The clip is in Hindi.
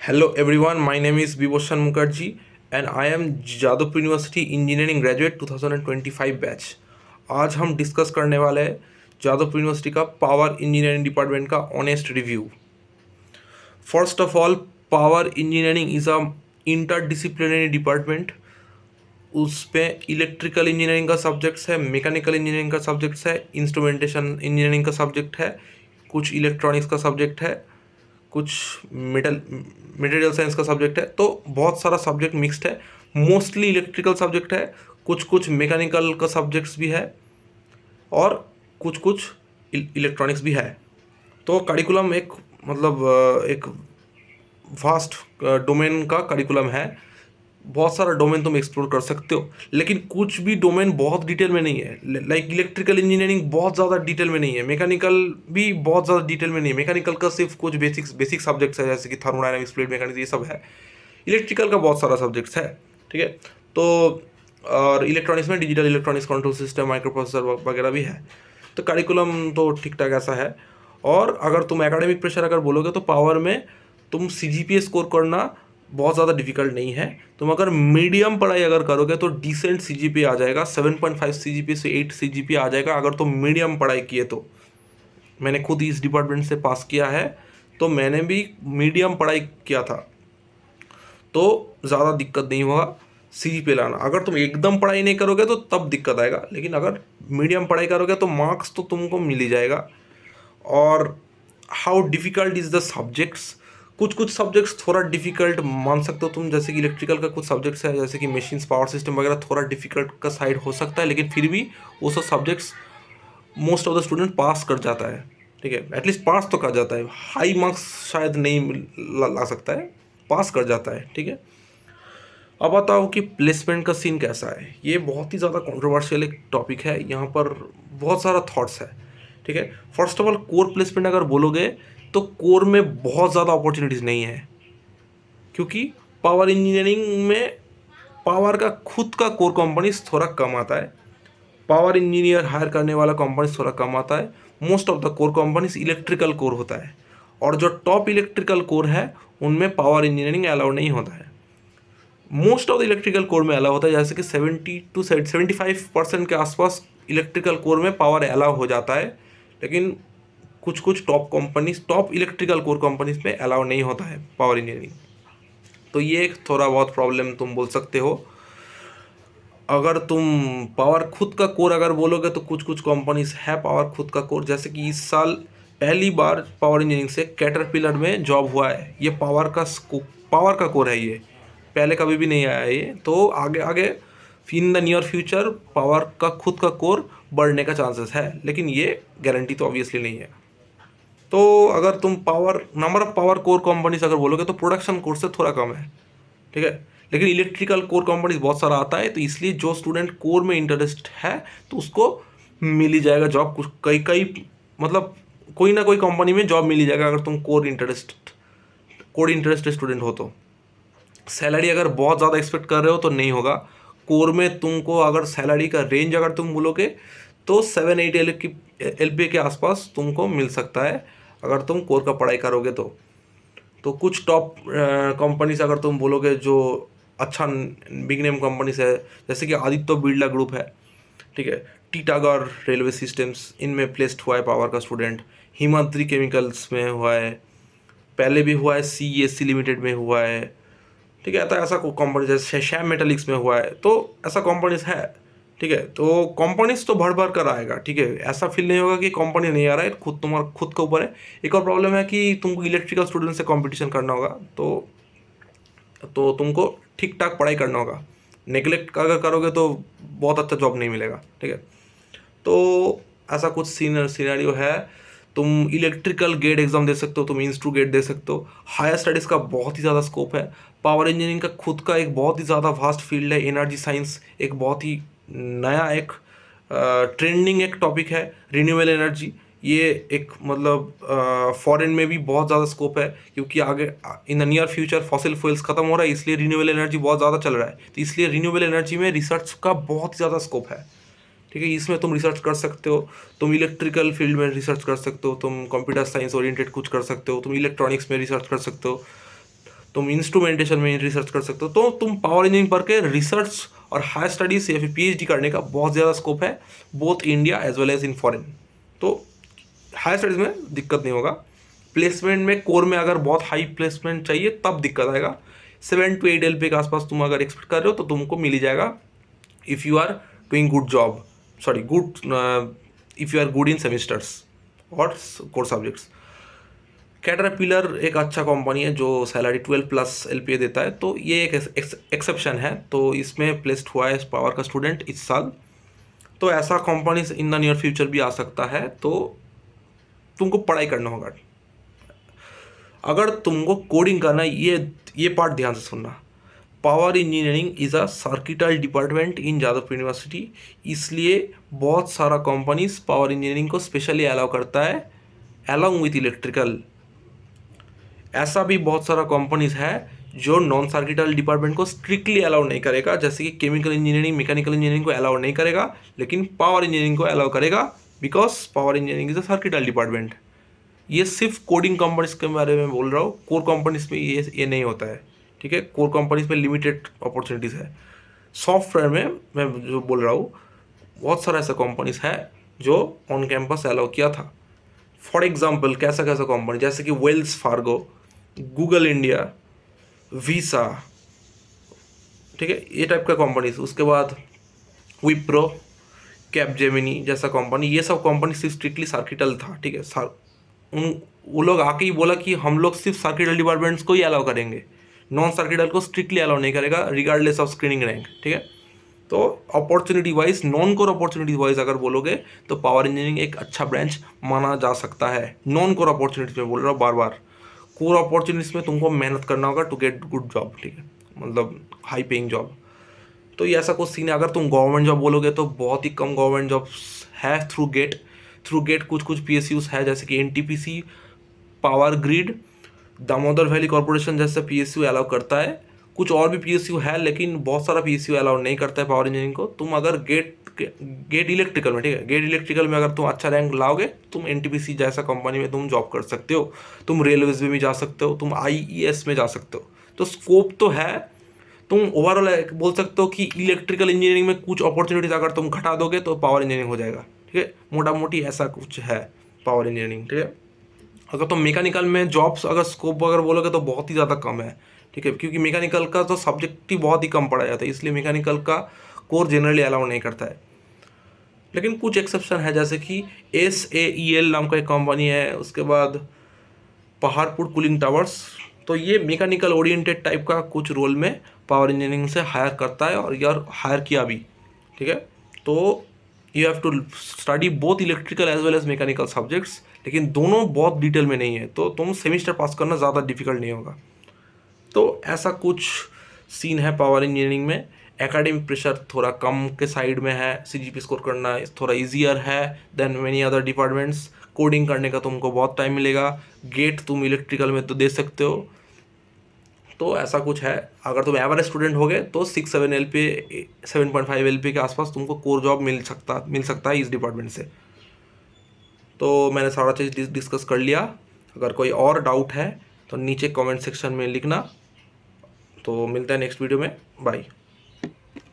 Hello everyone, my name is Biboshan Mukherjee and I am Jadavpur university engineering graduate 2025 batch. आज हम डिस्कस करने वाले हैं जादवपुर यूनिवर्सिटी का पावर इंजीनियरिंग डिपार्टमेंट का honest review. First of all, power engineering is a interdisciplinary department. उस पे इलेक्ट्रिकल इंजीनियरिंग का सब्जेक्ट्स है, मैकेनिकल इंजीनियरिंग का सब्जेक्ट्स है, इंस्ट्रूमेंटेशन इंजीनियरिंग का सब्जेक्ट है, कुछ इलेक्ट्रॉनिक्स का सब्जेक्ट है, कुछ मटेरियल साइंस का सब्जेक्ट है। तो बहुत सारा सब्जेक्ट मिक्स्ड है। मोस्टली इलेक्ट्रिकल सब्जेक्ट है, कुछ कुछ मैकेनिकल का सब्जेक्ट्स भी है और कुछ कुछ इलेक्ट्रॉनिक्स भी है। तो करिकुलम एक एक वास्ट डोमेन का करिकुलम है। बहुत सारा डोमेन तुम एक्सप्लोर कर सकते हो, लेकिन कुछ भी डोमेन बहुत डिटेल में नहीं है। लाइक इलेक्ट्रिकल इंजीनियरिंग बहुत ज़्यादा डिटेल में नहीं है, मैकेनिकल भी बहुत ज़्यादा डिटेल में नहीं है। मैकेनिकल का सिर्फ कुछ बेसिक सब्जेक्ट्स है, जैसे कि थर्मोडायनामिक्स, फ्लूइड मैकेनिक्स, ये सब है। इलेक्ट्रिकल का बहुत सारा सब्जेक्ट्स है, ठीक है। तो और इलेक्ट्रॉनिक्स में digital electronics, control system, micro processor वगैरह भी है। तो करिकुलम तो ठीक ठाक ऐसा है। और अगर तुम एकेडमिक प्रेशर अगर बोलोगे तो पावर में तुम CGPA स्कोर करना बहुत ज़्यादा डिफिकल्ट नहीं है। तुम अगर मीडियम पढ़ाई अगर करोगे तो डिसेंट CGPA आ जाएगा, 7.5 CGPA से 8 CGPA आ जाएगा अगर तुम मीडियम पढ़ाई किए तो। मैंने खुद इस डिपार्टमेंट से पास किया है, तो मैंने भी मीडियम पढ़ाई किया था, तो ज़्यादा दिक्कत नहीं होगा CGPA लाना। अगर तुम एकदम पढ़ाई नहीं करोगे तो तब दिक्कत आएगा, लेकिन अगर मीडियम पढ़ाई करोगे तो मार्क्स तो तुमको मिल ही जाएगा। और how difficult is the subjects, कुछ सब्जेक्ट्स थोड़ा डिफ़िकल्ट मान सकते हो तुम, जैसे कि इलेक्ट्रिकल का कुछ सब्जेक्ट्स है, जैसे कि मशीन्स, पावर सिस्टम वगैरह, थोड़ा डिफ़िकल्ट का साइड हो सकता है, लेकिन फिर भी वो सब subjects most of the student पास कर जाता है, ठीक है। एटलीस्ट पास तो कर जाता है, हाई मार्क्स शायद नहीं ला सकता है, पास कर जाता है, ठीक है। अब बताओ कि प्लेसमेंट का सीन कैसा है। ये बहुत ही ज़्यादा कंट्रोवर्शियल एक टॉपिक है, यहाँ पर बहुत सारा थॉट्स है, ठीक है। First of all, core placement अगर बोलोगे तो कोर में बहुत ज़्यादा अपॉर्चुनिटीज़ नहीं है, क्योंकि पावर इंजीनियरिंग में पावर का खुद का कोर कंपनीज थोड़ा कम आता है। पावर इंजीनियर हायर करने वाला कंपनीज थोड़ा कम आता है। Most of the core companies electrical core होता है, और जो टॉप इलेक्ट्रिकल कोर है उनमें पावर इंजीनियरिंग अलाउ नहीं होता है। Most of the electrical core में अलाउ होता है, जैसे कि 70 to 75% के आसपास इलेक्ट्रिकल कोर में पावर अलाउ हो जाता है, लेकिन कुछ कुछ top companies, top electrical core companies में अलाउ नहीं होता है पावर इंजीनियरिंग। तो ये एक थोड़ा बहुत प्रॉब्लम तुम बोल सकते हो। अगर तुम पावर खुद का कोर अगर बोलोगे तो कुछ कुछ कंपनीज है पावर खुद का कोर, जैसे कि इस साल पहली बार पावर इंजीनियरिंग से कैटरपिलर में जॉब हुआ है। ये पावर का कोर है, ये पहले कभी भी नहीं आया ये। तो आगे आगे in the near future power का खुद का कोर बढ़ने का चांसेस है, लेकिन ये गारंटी तो ऑब्वियसली नहीं है। तो अगर तुम number of power core companies अगर बोलोगे तो प्रोडक्शन कोर से थोड़ा कम है, ठीक है। लेकिन इलेक्ट्रिकल कोर कंपनीज बहुत सारा आता है, तो इसलिए जो स्टूडेंट कोर में इंटरेस्ट है तो उसको मिल ही जाएगा जॉब। कुछ कई कई मतलब कोई ना कोई कंपनी में जॉब मिल ही जाएगा अगर तुम कोर इंटरेस्टेड स्टूडेंट हो तो। सैलरी अगर बहुत ज़्यादा एक्सपेक्ट कर रहे हो तो नहीं होगा। कोर में तुमको अगर सैलरी का रेंज अगर तुम बोलोगे तो 7-8 LPA के आसपास तुमको मिल सकता है अगर तुम कोर का पढ़ाई करोगे तो कुछ टॉप कंपनीज अगर तुम बोलोगे जो अच्छा बिग नेम कंपनीज है, जैसे कि आदित्य बिरला ग्रुप है, ठीक है। टीटागढ़ रेलवे सिस्टम्स, इनमें प्लेस्ड हुआ है पावर का स्टूडेंट। हिमाद्री केमिकल्स में हुआ है, पहले भी हुआ है, CESC लिमिटेड में हुआ है, ठीक है। तो ऐसा कंपनी जैसे श्याम मेटालिक्स में हुआ है, तो ऐसा कंपनीज है, ठीक है। तो कंपनीज तो भर भर कर आएगा, ठीक है। ऐसा फील नहीं होगा कि कंपनी नहीं आ रहा है, तुम्हारा खुद के ऊपर है। एक और प्रॉब्लम है कि तुमको इलेक्ट्रिकल स्टूडेंट से कंपटीशन करना होगा, तो तुमको ठीक ठाक पढ़ाई करना होगा। नेगलेक्ट अगर करोगे तो बहुत अच्छा जॉब नहीं मिलेगा, ठीक है। तो ऐसा कुछ सीनरियो है। तुम इलेक्ट्रिकल गेट एग्जाम दे सकते हो, तुम इंस्ट्रू गेट दे सकते हो। हायर स्टडीज़ का बहुत ही ज़्यादा स्कोप है। पावर इंजीनियरिंग का खुद का एक बहुत ही ज़्यादा वास्ट फील्ड है। एनर्जी साइंस एक बहुत ही नया एक ट्रेंडिंग एक टॉपिक है। रिन्यूएबल एनर्जी, ये एक फॉरेन में भी बहुत ज़्यादा स्कोप है, क्योंकि आगे in the near future fossil fuels खत्म हो रहा है, इसलिए रिन्यूएबल एनर्जी बहुत ज़्यादा चल रहा है। तो इसलिए रिन्यूएबल एनर्जी में रिसर्च का बहुत ही ज़्यादा स्कोप है, ठीक है। इसमें तुम रिसर्च कर सकते हो, तुम इलेक्ट्रिकल फील्ड में रिसर्च कर सकते हो, तुम कंप्यूटर साइंस ओरिएंटेड कुछ कर सकते हो, तुम इलेक्ट्रॉनिक्स में रिसर्च कर सकते हो। तुम इंस्ट्रूमेंटेशन में रिसर्च कर सकते हो। तो तुम पावर इंजीनियरिंग पढ़ के रिसर्च और हायर स्टडीज या फिर पीएचडी करने का बहुत ज़्यादा स्कोप है, both India as well as in foreign. तो हायर स्टडीज़ में दिक्कत नहीं होगा। प्लेसमेंट में कोर में अगर बहुत हाई प्लेसमेंट चाहिए तब दिक्कत आएगा। 7 to 8 LP के आसपास तुम अगर एक्सपेक्ट कर रहे हो तो तुमको मिल ही जाएगा if you are doing good job, sorry good, if you are good in semesters और कोर सब्जेक्ट्स। कैटरपिलर एक अच्छा कंपनी है जो सैलरी 12+ LPA देता है, तो ये एक एक्सेप्शन है। तो इसमें प्लेस्ड हुआ है पावर का स्टूडेंट इस साल। तो ऐसा companies in the near future भी आ सकता है, तो तुमको पढ़ाई करना होगा। अगर तुमको कोडिंग करना है, ये पार्ट ध्यान से सुनना। Power engineering is a circuital department in Jadavpur university, इसलिए बहुत सारा कंपनीज पावर इंजीनियरिंग को स्पेशली अलाउ करता है अलॉन्ग विथ इलेक्ट्रिकल। ऐसा भी बहुत सारा कंपनीज है जो नॉन सर्किटल डिपार्टमेंट को स्ट्रिक्टली अलाउ नहीं करेगा, जैसे कि केमिकल इंजीनियरिंग, मैकेनिकल इंजीनियरिंग को अलाउ नहीं करेगा, लेकिन पावर इंजीनियरिंग को अलाउ करेगा, because power engineering is a circuital department. ये सिर्फ कोडिंग कंपनीज के बारे में बोल रहा हूँ, कोर कंपनीज में ये नहीं होता है, ठीक है। कोर कंपनीज में लिमिटेड अपॉर्चुनिटीज़ है। सॉफ्टवेयर में मैं जो बोल रहा हूँ, बहुत सारा ऐसा कंपनीज है जो ऑन कैंपस अलाउ किया था। फॉर एग्जाम्पल कैसा कैसा कंपनी, जैसे कि Wells Fargo, Google India, visa, ठीक है, ये टाइप का कंपनीज। उसके बाद विप्रो, कैपजेमिनी जैसा कंपनी, ये सब कंपनी सिर्फ स्ट्रिक्टली सर्किटल था, ठीक है। वो लोग आके ही बोला कि हम लोग सिर्फ सर्किटल डिपार्टमेंट्स को ही अलाउ करेंगे, नॉन सर्किटल को स्ट्रिक्टली अलाउ नहीं करेगा रिगार्डलेस ऑफ स्क्रीनिंग रैंक, ठीक है। तो opportunity wise, non core opportunity wise अगर बोलोगे तो पावर इंजीनियरिंग एक अच्छा ब्रांच माना जा सकता है। नॉन कोर अपॉर्चुनिटीज में बोल रहा हूँ बार बार, कोर अपॉर्चुनिटीज में तुमको मेहनत करना होगा टू गेट गुड जॉब, ठीक है, मतलब हाई पेइंग जॉब। तो ये ऐसा कुछ सीन है। अगर तुम गवर्नमेंट जॉब बोलोगे तो बहुत ही कम गवर्नमेंट जॉब्स है थ्रू गेट कुछ PSUs है, जैसे कि NTPC, power grid, Damodar valley corporation जैसा PSU अलाउ करता है। कुछ और भी PSU है, लेकिन बहुत सारा PSU अलाउ नहीं करता है पावर इंजीनियरिंग को। तुम अगर गेट इलेक्ट्रिकल में, ठीक है, गेट इलेक्ट्रिकल में अगर तुम अच्छा रैंक लाओगे, तुम NTPC जैसा कंपनी में तुम जॉब कर सकते हो, तुम रेलवेज में भी जा सकते हो, तुम IES में जा सकते हो। तो स्कोप तो है। तुम ओवरऑल बोल सकते हो कि इलेक्ट्रिकल इंजीनियरिंग में कुछ अपॉर्चुनिटीज अगर तुम घटा दोगे तो पावर इंजीनियरिंग हो जाएगा, ठीक है। मोटा मोटी ऐसा कुछ है पावर इंजीनियरिंग, ठीक है। अगर तुम मैकेनिकल में जॉब्स अगर स्कोप अगर बोलोगे तो बहुत ही ज़्यादा कम है, ठीक है, क्योंकि मैकेनिकल का तो सब्जेक्ट ही बहुत ही कम पढ़ा जाता है, इसलिए मैकेनिकल का कोर जनरली अलाउ नहीं करता है। लेकिन कुछ एक्सेप्शन है, जैसे कि SAEL नाम का एक कंपनी है, उसके बाद पहाड़पुर कूलिंग टावर्स। तो ये मैकेनिकल ओरिएंटेड टाइप का कुछ रोल में पावर इंजीनियरिंग से हायर करता है, और यार हायर किया भी, ठीक है। तो you have to study both electrical as well as mechanical subjects, लेकिन दोनों बहुत डिटेल में नहीं है, तो तुम सेमिस्टर पास करना ज़्यादा डिफिकल्ट नहीं होगा। तो ऐसा कुछ सीन है पावर इंजीनियरिंग में। एकेडमिक प्रेशर थोड़ा कम के साइड में है, CGP स्कोर करना थोड़ा ईजियर है than many other departments. Coding करने का तुमको बहुत टाइम मिलेगा। गेट तुम इलेक्ट्रिकल में तो दे सकते हो। तो ऐसा कुछ है। अगर तुम एवरेज स्टूडेंट हो गए तो 6-7 LPA 7.5 LPA के आसपास तुमको कोर जॉब मिल सकता है इस डिपार्टमेंट से। तो मैंने सारा चीज़ डिस्कस कर लिया। अगर कोई और डाउट है तो नीचे कमेंट सेक्शन में लिखना। तो मिलते हैं नेक्स्ट वीडियो में, बाय।